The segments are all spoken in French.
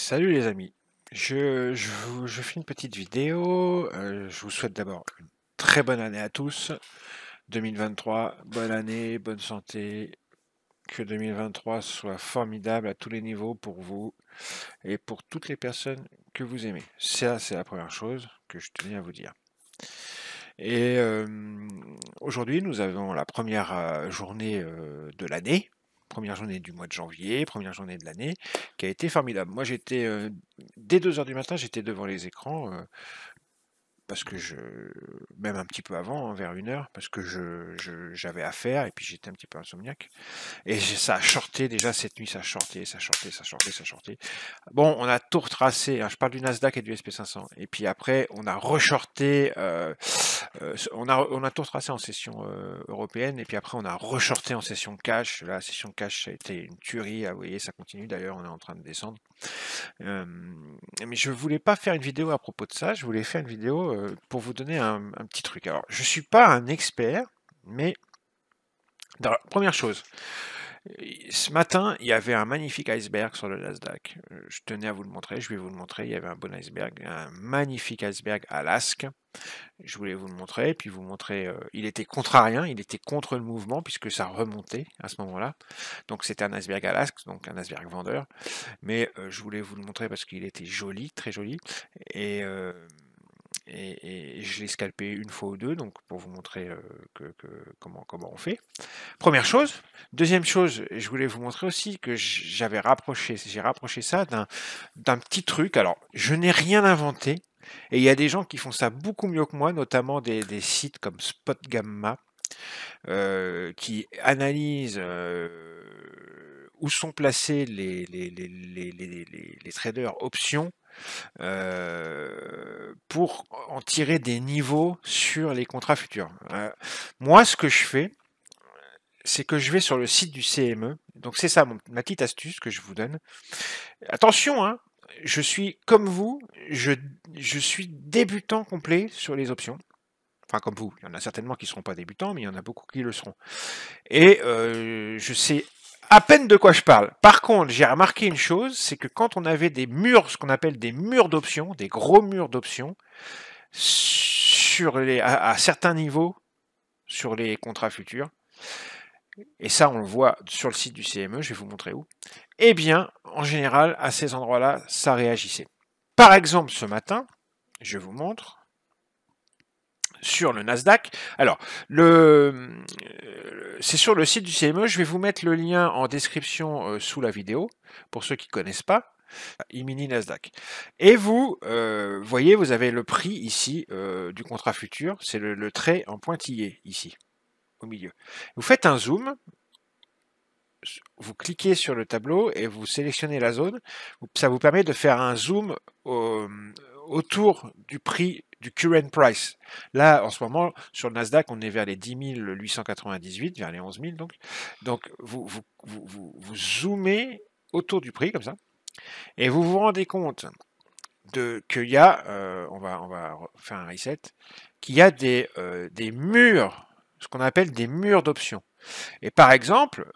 Salut les amis, je fais une petite vidéo. Je vous souhaite d'abord une très bonne année à tous. 2023, bonne année, bonne santé. Que 2023 soit formidable à tous les niveaux pour vous et pour toutes les personnes que vous aimez. Ça, c'est la première chose que je tenais à vous dire. Et aujourd'hui, nous avons la première journée de l'année. Première journée du mois de janvier, première journée de l'année, qui a été formidable. Moi, j'étais, dès 2 heures du matin, j'étais devant les écrans, parce que même un petit peu avant, hein, vers 1 heure, parce que j'avais à faire, et puis j'étais un petit peu insomniaque. Et ça a shorté déjà cette nuit, ça a shorté, ça a shorté, ça a shorté, ça a shorté. Bon, on a tout retracé, hein, je parle du Nasdaq et du SP500. Et puis après, on a reshorté, on a tout retracé en session européenne, et puis après, on a reshorté en session cash. La session cash, ça a été une tuerie, vous voyez, ça continue d'ailleurs, on est en train de descendre. Mais je voulais pas faire une vidéo à propos de ça, je voulais faire une vidéo pour vous donner un petit truc. Alors, je suis pas un expert, mais première chose, ce matin, il y avait un magnifique iceberg sur le Nasdaq. Je tenais à vous le montrer, je vais vous le montrer. Il y avait un bon iceberg, un magnifique iceberg Alask. Je voulais vous le montrer, puis vous montrer. Il était contrarien, il était contre le mouvement puisque ça remontait à ce moment-là. Donc c'était un iceberg Alask, donc un iceberg vendeur. Mais je voulais vous le montrer parce qu'il était joli, très joli. Et je l'ai scalpé une fois ou deux, donc pour vous montrer comment on fait. Première chose. Deuxième chose, je voulais vous montrer aussi que j'ai rapproché ça d'un petit truc. Alors, je n'ai rien inventé, et il y a des gens qui font ça beaucoup mieux que moi, notamment des sites comme Spot Gamma, qui analysent où sont placés les traders options pour en tirer des niveaux sur les contrats futurs. Moi, ce que je fais, c'est que je vais sur le site du CME. Donc c'est ça ma petite astuce que je vous donne. Attention, hein, je suis comme vous, je suis débutant complet sur les options. Enfin, comme vous, il y en a certainement qui ne seront pas débutants, mais il y en a beaucoup qui le seront. Et je sais à peine de quoi je parle. Par contre, j'ai remarqué une chose, c'est que quand on avait des murs, ce qu'on appelle des murs d'options, des gros murs d'options, à certains niveaux sur les contrats futurs, et ça on le voit sur le site du CME, je vais vous montrer où, eh bien, en général, à ces endroits-là, ça réagissait. Par exemple, ce matin, je vous montre, sur le Nasdaq. Alors, c'est sur le site du CME. Je vais vous mettre le lien en description sous la vidéo, pour ceux qui ne connaissent pas. E-mini Nasdaq. Et vous voyez, vous avez le prix ici du contrat futur. C'est le trait en pointillé ici, au milieu. Vous faites un zoom. Vous cliquez sur le tableau et vous sélectionnez la zone. Ça vous permet de faire un zoom autour du prix du current price. Là, en ce moment, sur le Nasdaq, on est vers les 10 898, vers les 11 000 donc. Donc, vous zoomez autour du prix, comme ça, et vous vous rendez compte qu'il y a, on va faire un reset, qu'il y a des murs, ce qu'on appelle des murs d'options. Et par exemple,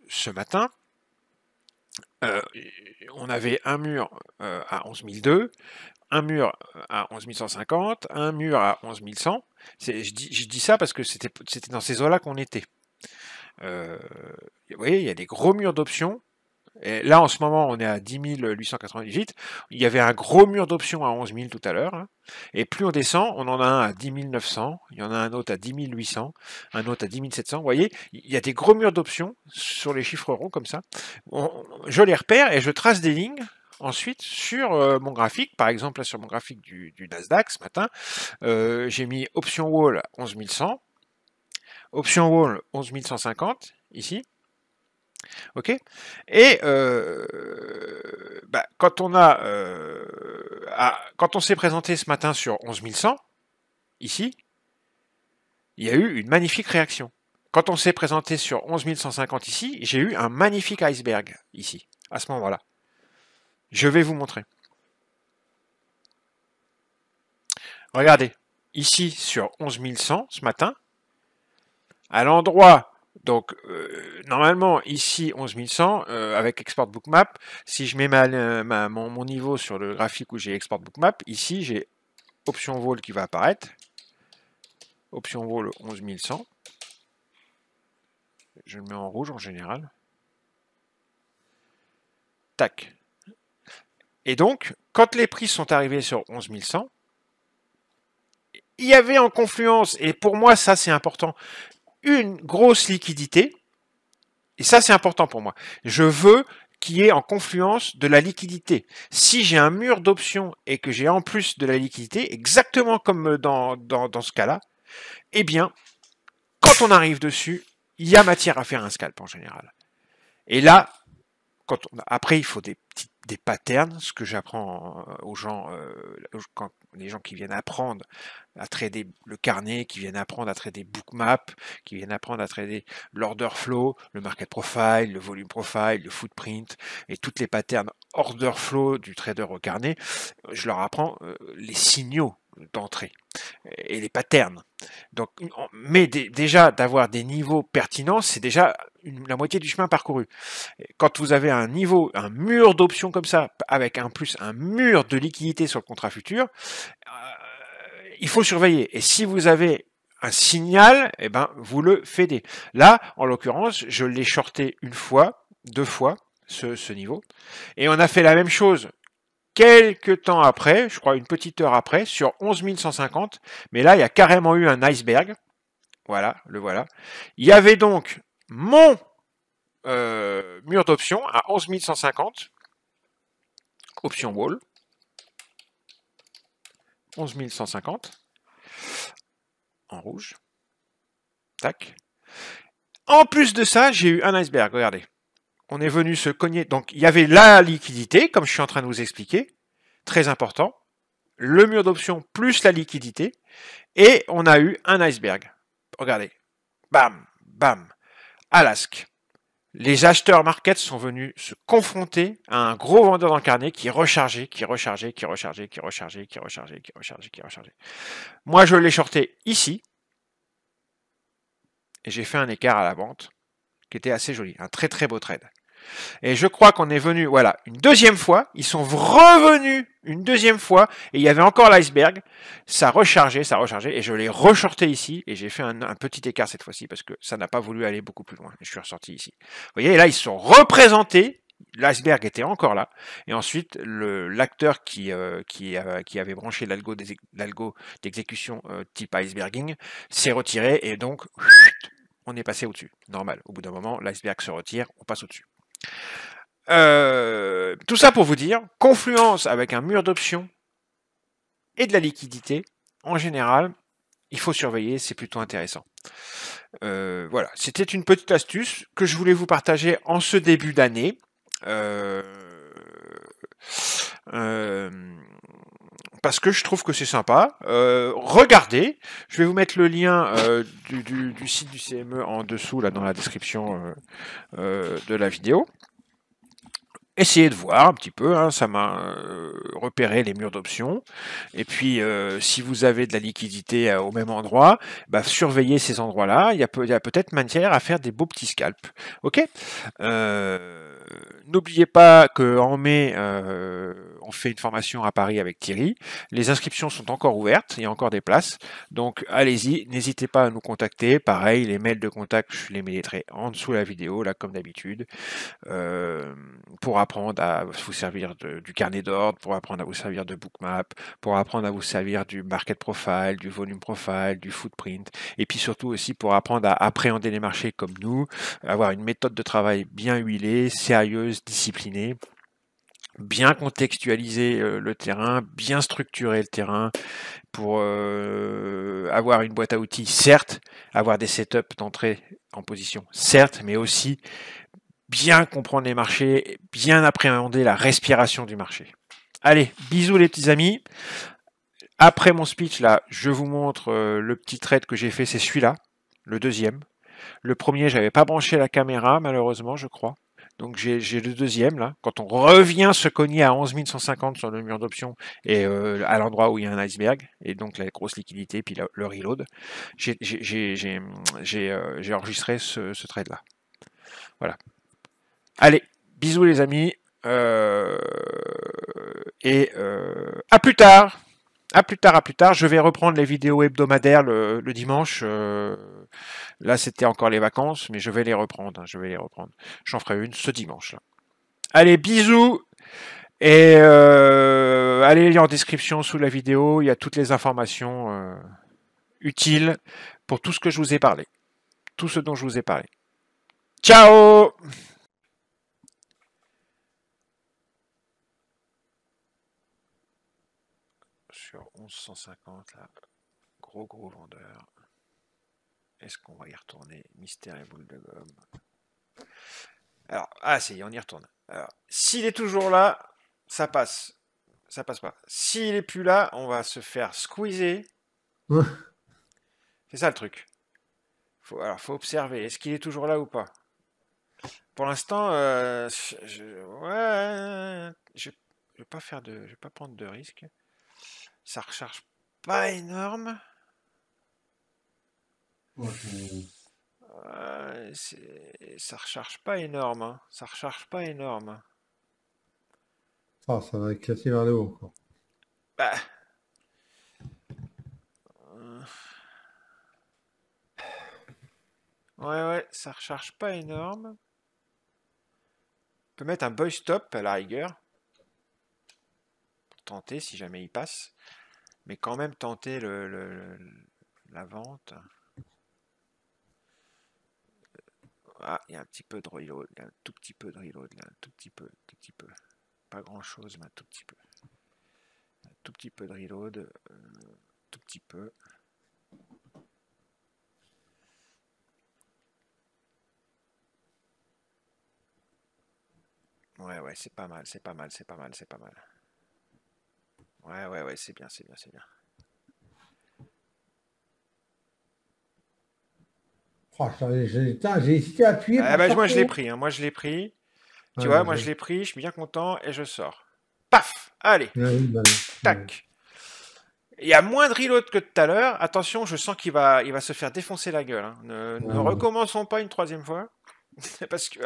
ce matin, on avait un mur à 11 200, un mur à 11 150, un mur à 11 100. Je dis ça parce que c'était dans ces eaux-là qu'on était. Vous voyez, il y a des gros murs d'options. Et là, en ce moment, on est à 10 898. Il y avait un gros mur d'options à 11 000 tout à l'heure. Hein. Et plus on descend, on en a un à 10 900. Il y en a un autre à 10 800. Un autre à 10 700. Vous voyez, il y a des gros murs d'options sur les chiffres ronds comme ça. Je les repère et je trace des lignes. Ensuite, sur mon graphique, par exemple, là sur mon graphique du Nasdaq ce matin, j'ai mis option wall 11 100, option wall 11 150, ici. Ok. Et quand on s'est présenté ce matin sur 11 100, ici, il y a eu une magnifique réaction. Quand on s'est présenté sur 11 150 ici, j'ai eu un magnifique iceberg ici, à ce moment-là. Je vais vous montrer. Regardez, ici sur 11 100 ce matin, à l'endroit Donc, normalement, ici, 11100, avec Export Bookmap, si je mets mon niveau sur le graphique où j'ai Export Bookmap, ici, j'ai Option Vol qui va apparaître. Option Vol 11100. Je le mets en rouge en général. Tac. Et donc, quand les prix sont arrivés sur 11100, il y avait en confluence, et pour moi, ça c'est important, une grosse liquidité. Et ça, c'est important pour moi. Je veux qu'il y ait en confluence de la liquidité. Si j'ai un mur d'options et que j'ai en plus de la liquidité, exactement comme dans ce cas-là, eh bien, quand on arrive dessus, il y a matière à faire un scalp en général. Et là, après, il faut des patterns, ce que j'apprends aux gens, quand les gens qui viennent apprendre à trader le carnet, qui viennent apprendre à trader Bookmap, qui viennent apprendre à trader l'order flow, le market profile, le volume profile, le footprint et toutes les patterns order flow du trader au carnet. Je leur apprends les signaux d'entrée et les patterns. Donc, mais déjà d'avoir des niveaux pertinents, c'est déjà la moitié du chemin parcouru. Quand vous avez un niveau, un mur d'options comme ça, avec un plus un mur de liquidité sur le contrat futur, il faut surveiller. Et si vous avez un signal, eh ben, vous le fédez. Là, en l'occurrence, je l'ai shorté une fois, 2 fois, ce niveau. Et on a fait la même chose quelques temps après, je crois une petite heure après, sur 11 150. Mais là, il y a carrément eu un iceberg. Voilà, le voilà. Il y avait donc mon mur d'options à 11 150. Option wall. 11 150. En rouge. Tac. En plus de ça, j'ai eu un iceberg, regardez. On est venu se cogner. Donc, il y avait la liquidité, comme je suis en train de vous expliquer. Très important. Le mur d'options plus la liquidité. Et on a eu un iceberg. Regardez. Bam, bam. Alask. Les acheteurs market sont venus se confronter à un gros vendeur dans le carnet qui rechargeait. Moi, je l'ai shorté ici. Et j'ai fait un écart à la vente qui était assez joli. Un très très beau trade. Et je crois qu'on est venu, voilà, une deuxième fois. Ils sont revenus une deuxième fois. Et il y avait encore l'iceberg. Ça rechargeait. Et je l'ai reshorté ici. Et j'ai fait un petit écart cette fois-ci parce que ça n'a pas voulu aller beaucoup plus loin. Et je suis ressorti ici. Vous voyez, là, ils se sont représentés. L'iceberg était encore là. Et ensuite, l'acteur qui avait branché l'algo d'exécution type iceberging s'est retiré. Et donc, on est passé au-dessus. Normal. Au bout d'un moment, l'iceberg se retire. On passe au-dessus. Tout ça pour vous dire, confluence avec un mur d'options et de la liquidité, en général, il faut surveiller, c'est plutôt intéressant. Voilà, c'était une petite astuce que je voulais vous partager en ce début d'année. Parce que je trouve que c'est sympa. Regardez, je vais vous mettre le lien du site du CME en dessous, là dans la description de la vidéo. Essayez de voir un petit peu, hein, ça m'a repéré les murs d'options. Et puis, si vous avez de la liquidité au même endroit, bah, surveillez ces endroits-là. Il y a peut-être matière à faire des beaux petits scalps. Ok. N'oubliez pas qu'en mai, on fait une formation à Paris avec Thierry. Les inscriptions sont encore ouvertes, il y a encore des places. Donc allez-y, n'hésitez pas à nous contacter. Pareil, les mails de contact, je les mettrai en dessous de la vidéo, là comme d'habitude, pour apprendre à vous servir du carnet d'ordre, pour apprendre à vous servir de Bookmap, pour apprendre à vous servir du market profile, du volume profile, du footprint, et puis surtout aussi pour apprendre à appréhender les marchés comme nous, avoir une méthode de travail bien huilée, sérieuse, disciplinée, bien contextualiser le terrain, bien structurer le terrain pour avoir une boîte à outils, certes, avoir des setups d'entrée en position, certes, mais aussi bien comprendre les marchés, bien appréhender la respiration du marché. Allez, bisous les petits amis. Après mon speech, là, je vous montre le petit trade que j'ai fait, c'est celui-là, le deuxième. Le premier, j'avais pas branché la caméra, malheureusement, je crois. Donc j'ai le deuxième là. Quand on revient se cogner à 11 150 sur le mur d'option et à l'endroit où il y a un iceberg et donc la grosse liquidité puis le reload, j'ai enregistré ce trade là. Voilà. Allez, bisous les amis et à plus tard. À plus tard, à plus tard. Je vais reprendre les vidéos hebdomadaires le dimanche. Là, c'était encore les vacances, mais je vais les reprendre. Je vais les reprendre. J'en ferai une ce dimanche. Là. Allez, bisous. Et allez lire en description sous la vidéo. Il y a toutes les informations utiles pour tout ce que je vous ai parlé. Tout ce dont je vous ai parlé. Ciao! Sur 1150, là. Gros vendeur. Est-ce qu'on va y retourner? Mystère et boule de gomme. Alors, ah si, on y retourne. Alors, s'il est toujours là, ça passe. Ça passe pas. S'il est plus là, on va se faire squeezer. C'est ça le truc. Alors, faut observer. Est-ce qu'il est toujours là ou pas? Pour l'instant, ouais, je vais pas faire je vais pas prendre de risques. Ça recharge pas énorme. Ça recharge pas énorme. Hein. Ça recharge pas énorme. Ah, ça va éclater vers le haut encore. Bah. Ouais, ça recharge pas énorme. On peut mettre un buy stop à la rigueur. Pour tenter si jamais il passe. Mais quand même tenter la vente. Ah, il y a un petit peu de reload. Il y a un tout petit peu de reload là. Un tout petit peu. Pas grand chose, mais un tout petit peu. Un tout petit peu de reload. Tout petit peu. Ouais, c'est pas mal, c'est pas mal. Ouais, c'est bien. Oh, j'ai hésité à appuyer Ah pour bah moi je l'ai sortir. pris, hein. Moi je l'ai pris. Tu Ouais, vois, bah, moi je l'ai pris, je suis bien content et je sors. Paf! Allez, oui, bah, oui. tac. Il y a moins de reload que tout à l'heure. Attention, je sens il va se faire défoncer la gueule. Hein. Ne Ouais. recommençons pas une troisième fois. Parce qu'il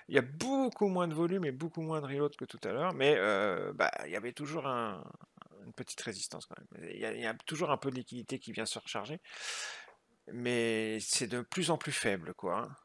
y a beaucoup moins de volume et beaucoup moins de reload que tout à l'heure. Mais il y avait toujours une petite résistance quand même. Il y a toujours un peu de liquidité qui vient se recharger. Mais c'est de plus en plus faible, quoi. Hein.